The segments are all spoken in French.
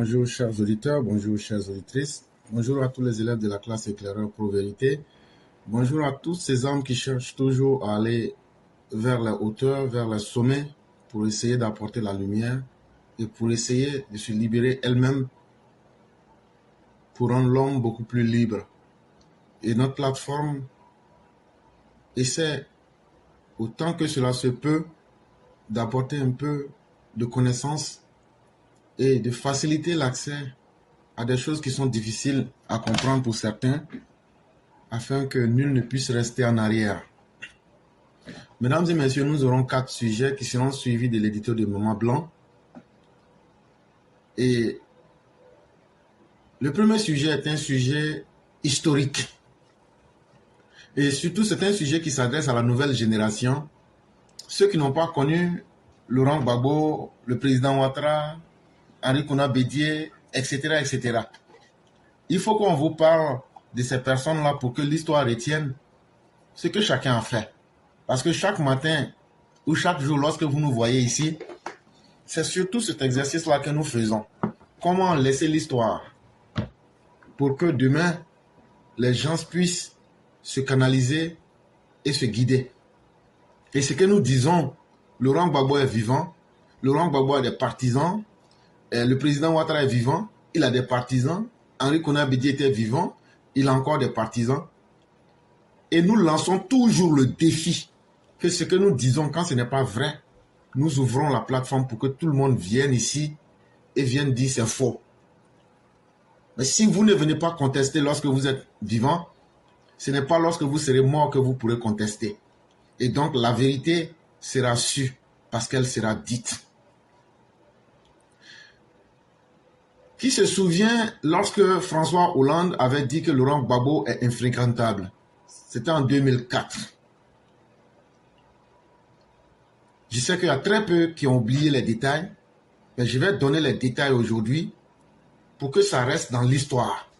Bonjour chers auditeurs, bonjour chères auditrices, bonjour à tous les élèves de la classe éclaireur Pro-Vérité, bonjour à tous ces hommes qui cherchent toujours à aller vers les hauteurs, vers les sommets pour essayer d'apporter la lumière et pour essayer de se libérer elles-mêmes pour rendre l'homme beaucoup plus libre. Et notre plateforme essaie autant que cela se peut d'apporter un peu de connaissances et de faciliter l'accès à des choses qui sont difficiles à comprendre pour certains, afin que nul ne puisse rester en arrière. Mesdames et messieurs, nous aurons 4 sujets qui seront suivis de l'édito de Maman Blanc. Et le premier sujet est un sujet historique. Et surtout, c'est un sujet qui s'adresse à la nouvelle génération. Ceux qui n'ont pas connu Laurent Gbagbo, le président Ouattara, Henri Konan Bédié, etc., etc. Il faut qu'on vous parle de ces personnes-là pour que l'histoire retienne ce que chacun a fait. Parce que chaque matin ou chaque jour, lorsque vous nous voyez ici, c'est surtout cet exercice-là que nous faisons. Comment laisser l'histoire pour que demain, les gens puissent se canaliser et se guider. Et ce que nous disons, Laurent Gbagbo est vivant, Laurent Gbagbo a des partisans, le président Ouattara est vivant, il a des partisans, Henri Konan Bédié était vivant, il a encore des partisans. Et nous lançons toujours le défi que ce que nous disons, quand ce n'est pas vrai, nous ouvrons la plateforme pour que tout le monde vienne ici et vienne dire c'est faux. Mais si vous ne venez pas contester lorsque vous êtes vivant, ce n'est pas lorsque vous serez mort que vous pourrez contester. Et donc la vérité sera sue parce qu'elle sera dite. Qui se souvient lorsque François Hollande avait dit que Laurent Gbagbo est infréquentable? C'était en 2004. Je sais qu'il y a très peu qui ont oublié les détails, mais je vais donner les détails aujourd'hui pour que ça reste dans l'histoire.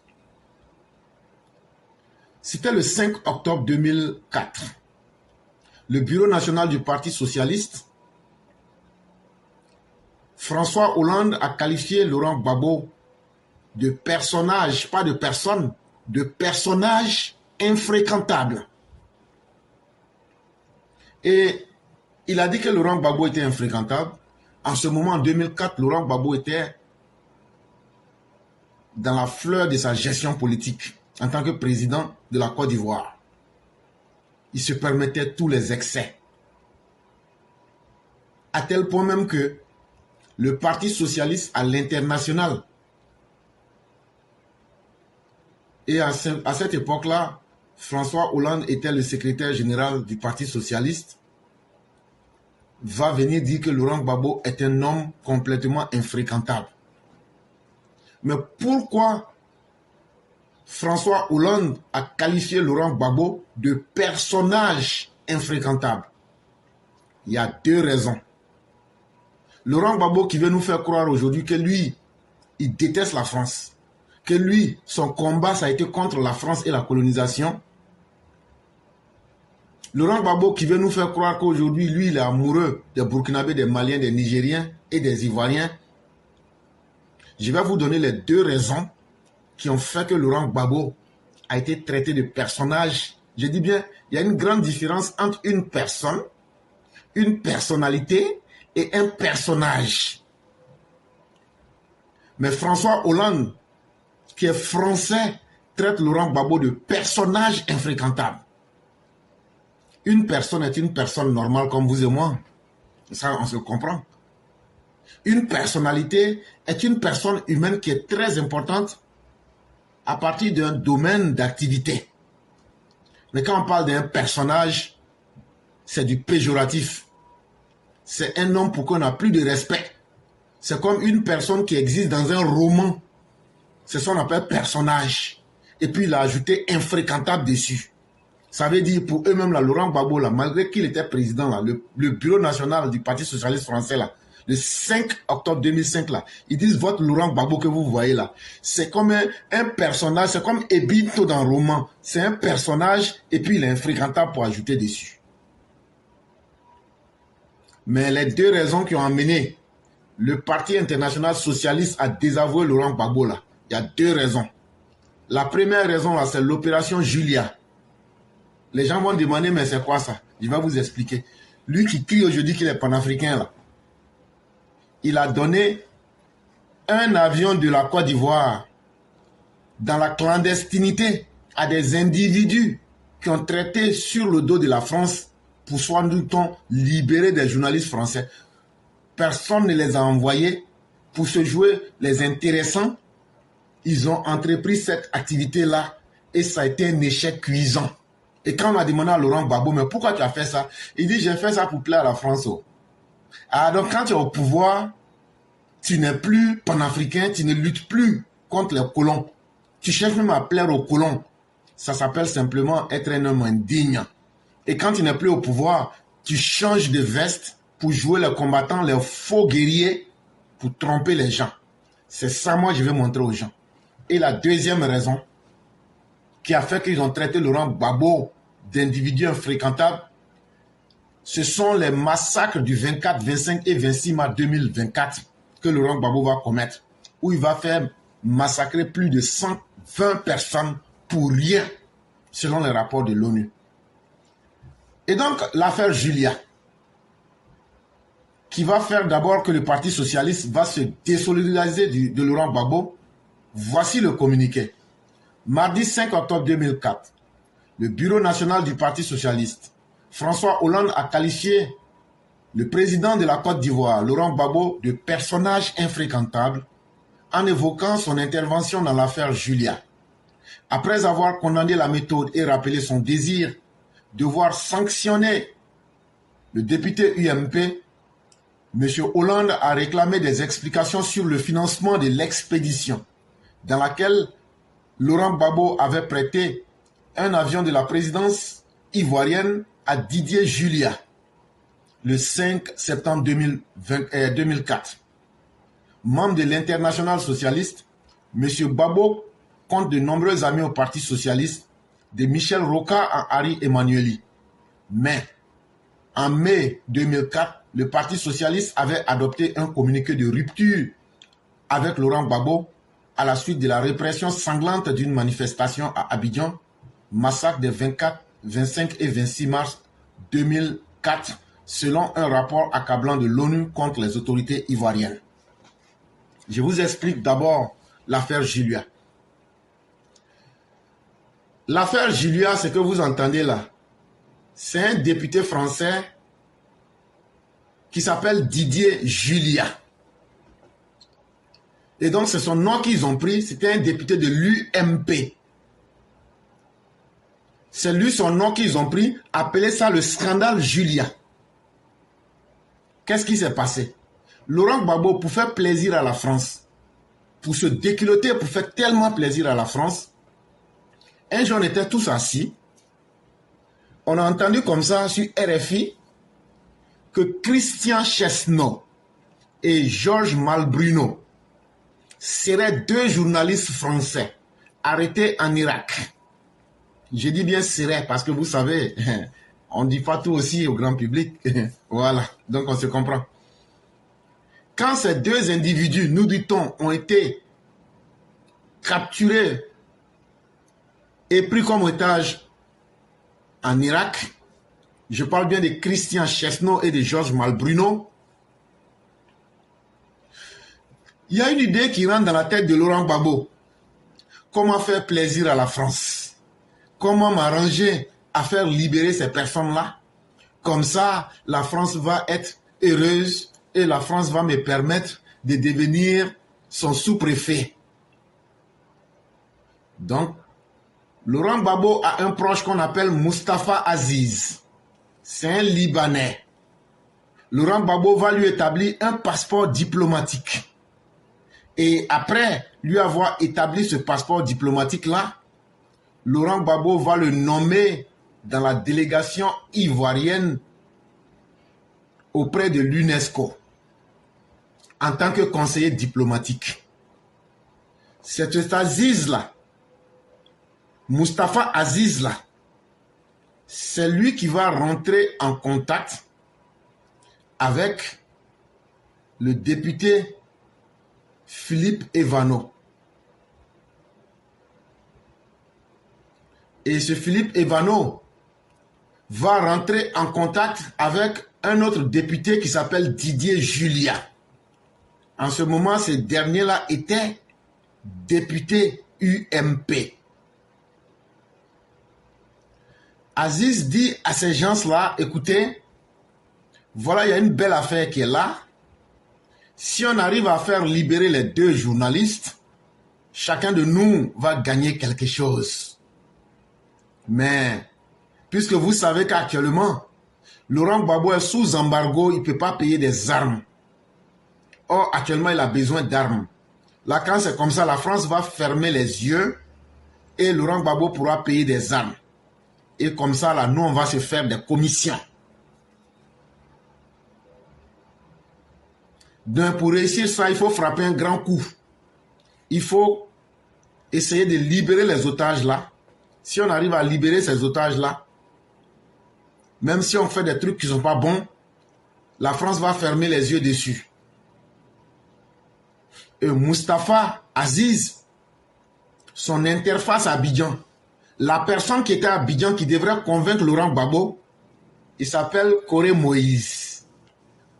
C'était le 5 octobre 2004. Le bureau national du Parti socialiste, François Hollande a qualifié Laurent Gbagbo de personnage, pas de personne, de personnage infréquentable. Et il a dit que Laurent Gbagbo était infréquentable. En ce moment, en 2004, Laurent Gbagbo était dans la fleur de sa gestion politique en tant que président de la Côte d'Ivoire. Il se permettait tous les excès. À tel point même que le Parti socialiste à l'international, et à cette époque-là, François Hollande était le secrétaire général du Parti socialiste, va venir dire que Laurent Gbagbo est un homme complètement infréquentable. Mais pourquoi François Hollande a qualifié Laurent Gbagbo de personnage infréquentable? Il y a 2 raisons. Laurent Gbagbo qui veut nous faire croire aujourd'hui que lui, il déteste la France, que lui, son combat, ça a été contre la France et la colonisation. Laurent Gbagbo qui veut nous faire croire qu'aujourd'hui, lui, il est amoureux des Burkinabés, des Maliens, des Nigériens et des Ivoiriens. Je vais vous donner les 2 raisons qui ont fait que Laurent Gbagbo a été traité de personnage. Je dis bien, il y a une grande différence entre une personne, une personnalité et un personnage. Mais François Hollande, qui est français, traite Laurent Gbagbo de personnage infréquentable. Une personne est une personne normale comme vous et moi. Ça, on se comprend. Une personnalité est une personne humaine qui est très importante à partir d'un domaine d'activité. Mais quand on parle d'un personnage, c'est du péjoratif. C'est un homme pour qui on n'a plus de respect. C'est comme une personne qui existe dans un roman. C'est ce qu'on appelle personnage. Et puis il a ajouté infréquentable dessus. Ça veut dire pour eux-mêmes, là, Laurent Gbagbo, là, malgré qu'il était président, là, le bureau national du Parti socialiste français, là, le 5 octobre 2005, là, ils disent votre Laurent Gbagbo que vous voyez là. C'est comme un personnage, c'est comme Ebito dans le roman. C'est un personnage et puis il est infréquentable pour ajouter dessus. Mais les 2 raisons qui ont amené le Parti international socialiste a désavoué Laurent Gbagbo là? Il y a deux raisons. La première raison là, c'est l'opération Julia. Les gens vont demander, mais c'est quoi ça? Je vais vous expliquer. Lui qui crie aujourd'hui qu'il est panafricain là, il a donné un avion de la Côte d'Ivoire dans la clandestinité à des individus qui ont traité sur le dos de la France pour soi-disant libérer des journalistes français. Personne ne les a envoyés pour se jouer les intéressants. Ils ont entrepris cette activité-là et ça a été un échec cuisant. Et quand on a demandé à Laurent Gbagbo, mais pourquoi tu as fait ça? Il dit, j'ai fait ça pour plaire à la France. Ah, donc quand tu es au pouvoir, tu n'es plus panafricain, tu ne luttes plus contre les colons. Tu cherches même à plaire aux colons. Ça s'appelle simplement être un homme indigne. Et quand tu n'es plus au pouvoir, tu changes de veste pour jouer les combattants, les faux guerriers, pour tromper les gens. C'est ça, moi, je vais montrer aux gens. Et la deuxième raison qui a fait qu'ils ont traité Laurent Gbagbo d'individu infréquentable, ce sont les massacres du 24, 25 et 26 mars 2024 que Laurent Gbagbo va commettre, où il va faire massacrer plus de 120 personnes pour rien, selon les rapports de l'ONU. Et donc, l'affaire Julia, qui va faire d'abord que le Parti socialiste va se désolidariser de Laurent Gbagbo. Voici le communiqué. Mardi 5 octobre 2004, le Bureau national du Parti socialiste, François Hollande a qualifié le président de la Côte d'Ivoire, Laurent Gbagbo, de personnage infréquentable en évoquant son intervention dans l'affaire Julia. Après avoir condamné la méthode et rappelé son désir de voir sanctionner le député UMP, M. Hollande a réclamé des explications sur le financement de l'expédition dans laquelle Laurent Gbagbo avait prêté un avion de la présidence ivoirienne à Didier Julia le 5 septembre 2004. Membre de l'Internationale socialiste, M. Gbagbo compte de nombreux amis au Parti socialiste, de Michel Rocard à Harry Emmanueli. Mais en mai 2004, le Parti socialiste avait adopté un communiqué de rupture avec Laurent Gbagbo à la suite de la répression sanglante d'une manifestation à Abidjan, massacre des 24, 25 et 26 mars 2004, selon un rapport accablant de l'ONU contre les autorités ivoiriennes. Je vous explique d'abord l'affaire Julia. L'affaire Julia, ce que vous entendez là, c'est un député français qui s'appelle Didier Julia. Et donc, c'est son nom qu'ils ont pris, c'était un député de l'UMP. C'est lui son nom qu'ils ont pris, appelé ça le scandale Julia. Qu'est-ce qui s'est passé? Laurent Gbagbo, pour faire plaisir à la France, pour se déculotter, pour faire tellement plaisir à la France, un jour on était tous assis, on a entendu comme ça sur RFI que Christian Chesneau et Georges Malbruno seraient deux journalistes français arrêtés en Irak. Je dis bien seraient parce que vous savez, on ne dit pas tout aussi au grand public. Voilà, donc on se comprend. Quand ces deux individus, nous dit-on, ont été capturés et pris comme otages en Irak, je parle bien de Christian Chesneau et de Georges Malbruno, il y a une idée qui rentre dans la tête de Laurent Gbagbo. Comment faire plaisir à la France? Comment m'arranger à faire libérer ces personnes-là? Comme ça, la France va être heureuse et la France va me permettre de devenir son sous-préfet. Donc, Laurent Gbagbo a un proche qu'on appelle Mustapha Aziz. C'est un Libanais. Laurent Gbagbo va lui établir un passeport diplomatique. Et après lui avoir établi ce passeport diplomatique-là, Laurent Gbagbo va le nommer dans la délégation ivoirienne auprès de l'UNESCO en tant que conseiller diplomatique. Cet Aziz-là, Mustapha Aziz-là, c'est lui qui va rentrer en contact avec le député Philippe Evano. Et ce Philippe Evano va rentrer en contact avec un autre député qui s'appelle Didier Julia. En ce moment, ce dernier-là était député UMP. Aziz dit à ces gens-là, écoutez, voilà, il y a une belle affaire qui est là. Si on arrive à faire libérer les deux journalistes, chacun de nous va gagner quelque chose. Mais, puisque vous savez qu'actuellement, Laurent Gbagbo est sous embargo, il ne peut pas payer des armes. Or, actuellement, il a besoin d'armes. Là, quand c'est comme ça, la France va fermer les yeux et Laurent Gbagbo pourra payer des armes. Et comme ça, là, nous, on va se faire des commissions. Donc, pour réussir ça, il faut frapper un grand coup. Il faut essayer de libérer les otages-là. Si on arrive à libérer ces otages-là, même si on fait des trucs qui ne sont pas bons, la France va fermer les yeux dessus. Et Moustapha Aziz, son interface à Abidjan, la personne qui était à Abidjan qui devrait convaincre Laurent Gbagbo, il s'appelle Coré Moïse.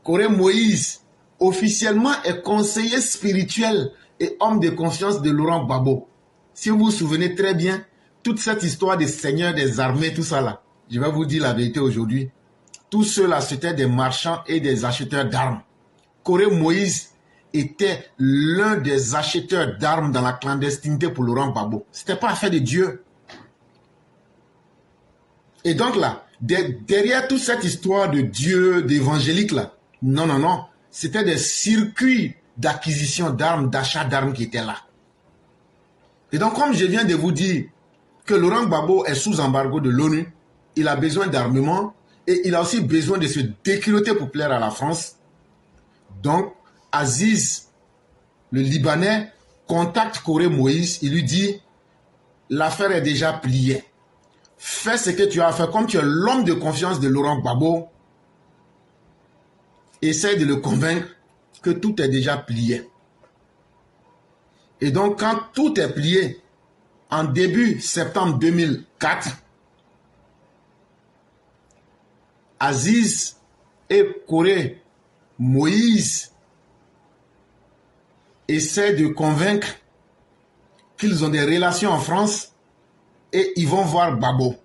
Coré Moïse, officiellement, est conseiller spirituel et homme de confiance de Laurent Gbagbo. Si vous vous souvenez très bien, toute cette histoire des seigneurs des armées, tout ça là, je vais vous dire la vérité aujourd'hui. Tous ceux-là, c'était des marchands et des acheteurs d'armes. Coré Moïse était l'un des acheteurs d'armes dans la clandestinité pour Laurent Gbagbo. Ce n'était pas affaire de Dieu. Et donc là, derrière toute cette histoire de Dieu, d'évangélique là, non, non, non, c'était des circuits d'acquisition d'armes, d'achat d'armes qui étaient là. Et donc, comme je viens de vous dire que Laurent Gbagbo est sous embargo de l'ONU, il a besoin d'armement et il a aussi besoin de se déculotter pour plaire à la France. Donc, Aziz, le Libanais, contacte Coré Moïse, il lui dit, l'affaire est déjà pliée. Fais ce que tu as à faire. Comme tu es l'homme de confiance de Laurent Gbagbo, essaye de le convaincre que tout est déjà plié. Et donc, quand tout est plié, en début septembre 2004, Aziz et Coré Moïse essaient de convaincre qu'ils ont des relations en France et ils vont voir Gbagbo.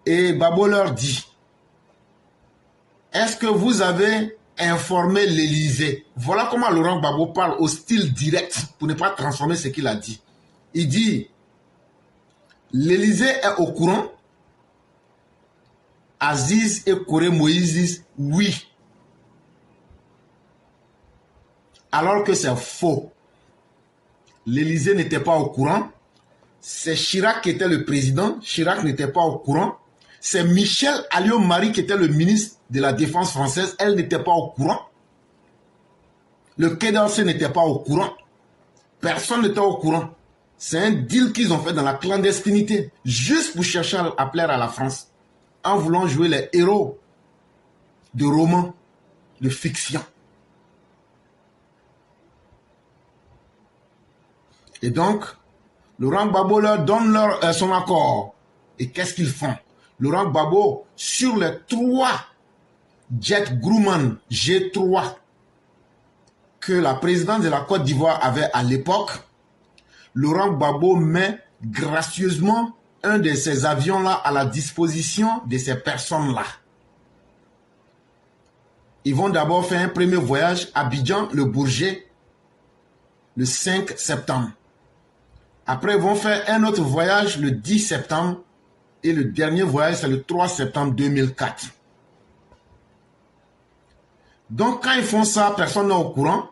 Et Gbagbo leur dit, est-ce que vous avez informé l'Élysée? Voilà comment Laurent Gbagbo parle au style direct pour ne pas transformer ce qu'il a dit. Il dit, l'Élysée est au courant. Aziz et Coré Moïse disent oui. Alors que c'est faux. L'Élysée n'était pas au courant. C'est Chirac qui était le président. Chirac n'était pas au courant. C'est Michel Alliot-Marie qui était le ministre de la Défense française. Elle n'était pas au courant. Le Quai d'Orsay n'était pas au courant. Personne n'était au courant. C'est un deal qu'ils ont fait dans la clandestinité. Juste pour chercher à plaire à la France. En voulant jouer les héros de romans, de fiction. Et donc, Laurent Gbagbo leur donne son accord. Et qu'est-ce qu'ils font? Laurent Gbagbo, sur les 3 jets Grumman G3 que la présidente de la Côte d'Ivoire avait à l'époque, Laurent Gbagbo met gracieusement un de ces avions-là à la disposition de ces personnes-là. Ils vont d'abord faire un premier voyage à Abidjan, le Bourget, le 5 septembre. Après, ils vont faire un autre voyage le 10 septembre et le dernier voyage, c'est le 3 septembre 2004. Donc, quand ils font ça, personne n'est au courant.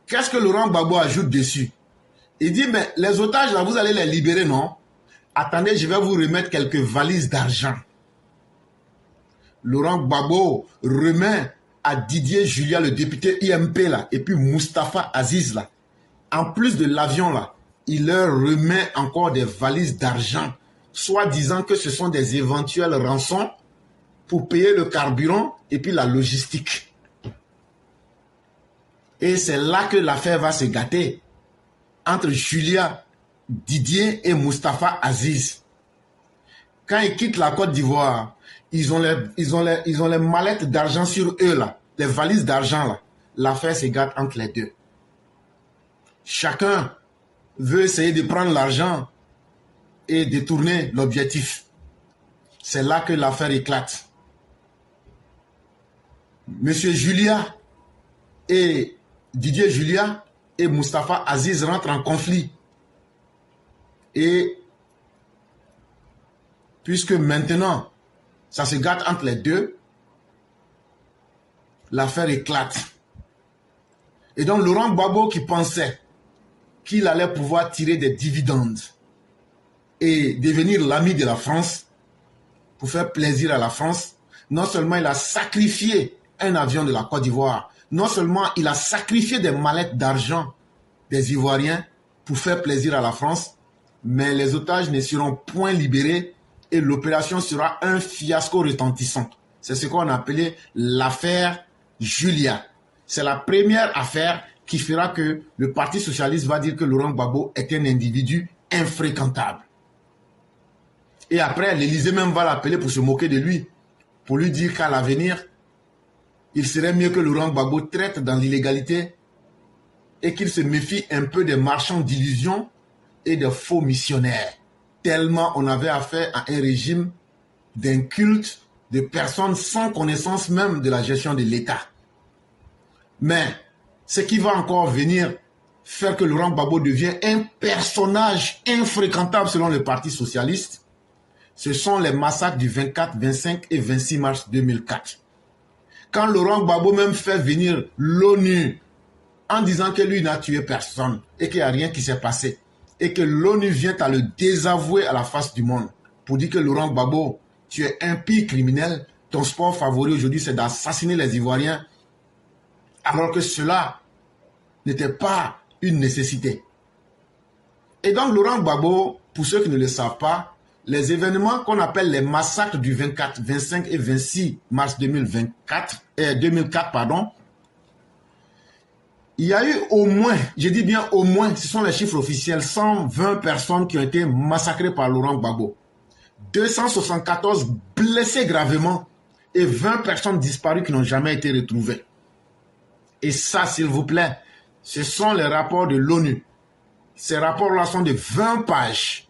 Qu'est-ce que Laurent Gbagbo ajoute dessus? Il dit, mais les otages, là, vous allez les libérer, non? Attendez, je vais vous remettre quelques valises d'argent. Laurent Gbagbo remet à Didier Julia, le député IMP, là, et puis Moustapha Aziz, là. En plus de l'avion, là, il leur remet encore des valises d'argent, soit disant que ce sont des éventuels rançons pour payer le carburant et puis la logistique. Et c'est là que l'affaire va se gâter entre Julia, Didier et Mustapha Aziz. Quand ils quittent la Côte d'Ivoire, ils ont les mallettes d'argent sur eux, là, les valises d'argent. Là. L'affaire se gâte entre les deux. Chacun veut essayer de prendre l'argent et détourner l'objectif. C'est là que l'affaire éclate. Monsieur Julia et Didier Julia et Mustapha Aziz rentrent en conflit. Et puisque maintenant, ça se gâte entre les deux, l'affaire éclate. Et donc Laurent Gbagbo qui pensait qu'il allait pouvoir tirer des dividendes et devenir l'ami de la France pour faire plaisir à la France, non seulement il a sacrifié un avion de la Côte d'Ivoire, non seulement il a sacrifié des mallettes d'argent des Ivoiriens pour faire plaisir à la France, mais les otages ne seront point libérés et l'opération sera un fiasco retentissant. C'est ce qu'on a appelé l'affaire Julia. C'est la première affaire qui fera que le Parti socialiste va dire que Laurent Gbagbo est un individu infréquentable. Et après, l'Élysée même va l'appeler pour se moquer de lui, pour lui dire qu'à l'avenir, il serait mieux que Laurent Gbagbo traite dans l'illégalité et qu'il se méfie un peu des marchands d'illusions et des faux missionnaires. Tellement on avait affaire à un régime d'un culte de personnes sans connaissance même de la gestion de l'État. Mais ce qui va encore venir faire que Laurent Gbagbo devient un personnage infréquentable selon le Parti socialiste, ce sont les massacres du 24, 25 et 26 mars 2004. Quand Laurent Gbagbo même fait venir l'ONU en disant que lui n'a tué personne et qu'il n'y a rien qui s'est passé, et que l'ONU vient à le désavouer à la face du monde pour dire que Laurent Gbagbo, tu es un pire criminel, ton sport favori aujourd'hui c'est d'assassiner les Ivoiriens, alors que cela n'était pas une nécessité. Et donc Laurent Gbagbo, pour ceux qui ne le savent pas, les événements qu'on appelle les massacres du 24, 25 et 26 mars 2004, il y a eu au moins, je dis bien au moins, ce sont les chiffres officiels, 120 personnes qui ont été massacrées par Laurent Gbagbo, 274 blessés gravement et 20 personnes disparues qui n'ont jamais été retrouvées. Et ça, s'il vous plaît, ce sont les rapports de l'ONU. Ces rapports-là sont de 20 pages.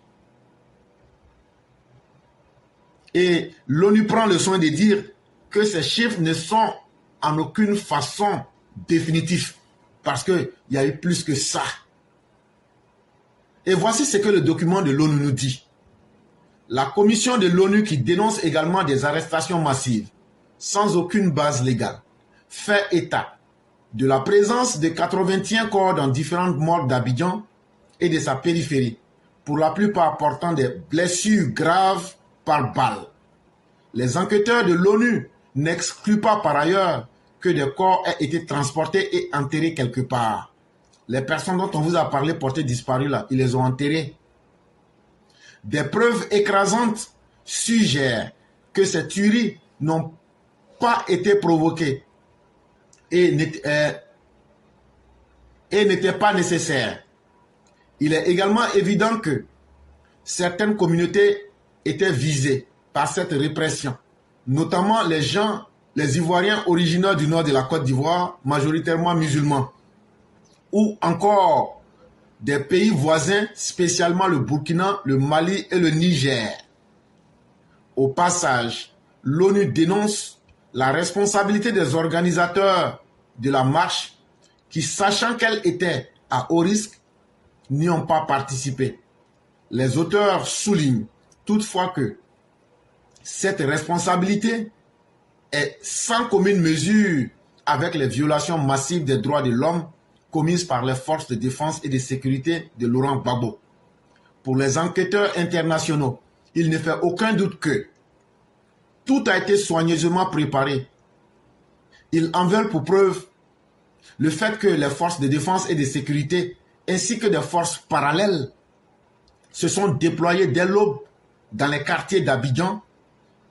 Et l'ONU prend le soin de dire que ces chiffres ne sont en aucune façon définitifs. Parce qu'il y a eu plus que ça. Et voici ce que le document de l'ONU nous dit. La commission de l'ONU qui dénonce également des arrestations massives, sans aucune base légale, fait état de la présence de 81 corps dans différentes morgues d'Abidjan et de sa périphérie, pour la plupart portant des blessures graves par balle. Les enquêteurs de l'ONU n'excluent pas par ailleurs que des corps aient été transportés et enterrés quelque part. Les personnes dont on vous a parlé portées disparues là, ils les ont enterrées. Des preuves écrasantes suggèrent que ces tueries n'ont pas été provoquées et n'étaient pas nécessaires. Il est également évident que certaines communautés étaient visées par cette répression, notamment les Ivoiriens originaires du nord de la Côte d'Ivoire, majoritairement musulmans, ou encore des pays voisins, spécialement le Burkina, le Mali et le Niger. Au passage, l'ONU dénonce la responsabilité des organisateurs de la marche qui, sachant qu'elle était à haut risque, n'y ont pas participé. Les auteurs soulignent toutefois que cette responsabilité est sans commune mesure avec les violations massives des droits de l'homme commises par les forces de défense et de sécurité de Laurent Gbagbo. Pour les enquêteurs internationaux, il ne fait aucun doute que tout a été soigneusement préparé. Ils en veulent pour preuve le fait que les forces de défense et de sécurité ainsi que des forces parallèles se sont déployées dès l'aube dans les quartiers d'Abidjan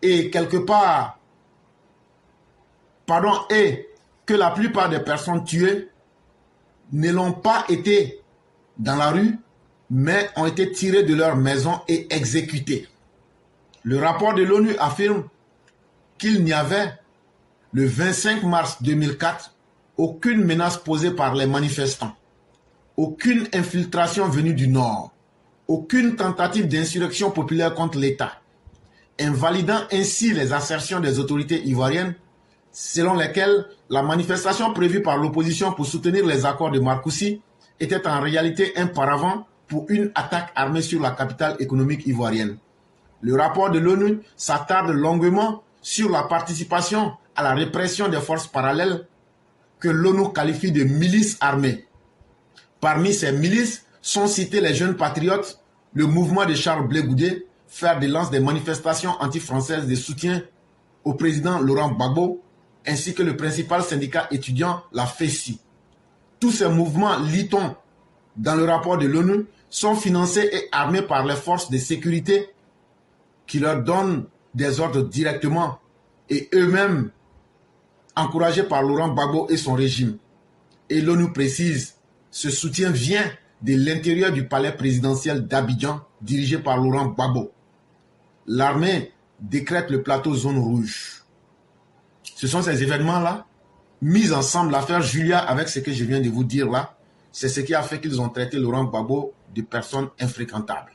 et quelque part, et que la plupart des personnes tuées ne l'ont pas été dans la rue, mais ont été tirés de leur maison et exécutés. Le rapport de l'ONU affirme qu'il n'y avait, le 25 mars 2004, aucune menace posée par les manifestants, aucune infiltration venue du Nord, aucune tentative d'insurrection populaire contre l'État, invalidant ainsi les assertions des autorités ivoiriennes selon lesquelles la manifestation prévue par l'opposition pour soutenir les accords de Marcoussis était en réalité un paravent pour une attaque armée sur la capitale économique ivoirienne. Le rapport de l'ONU s'attarde longuement sur la participation à la répression des forces parallèles que l'ONU qualifie de milices armées. Parmi ces milices sont cités les jeunes patriotes, le mouvement de Charles Blé Goudé, fer de lance des manifestations anti-françaises de soutien au président Laurent Gbagbo, ainsi que le principal syndicat étudiant, la FESI. Tous ces mouvements, lit-on dans le rapport de l'ONU, sont financés et armés par les forces de sécurité qui leur donnent des ordres directement et eux-mêmes encouragés par Laurent Gbagbo et son régime. Et l'ONU précise, ce soutien vient de l'intérieur du palais présidentiel d'Abidjan, dirigé par Laurent Gbagbo. L'armée décrète le plateau zone rouge. Ce sont ces événements-là, mis ensemble, l'affaire Julia avec ce que je viens de vous dire là, c'est ce qui a fait qu'ils ont traité Laurent Gbagbo de personne infréquentable.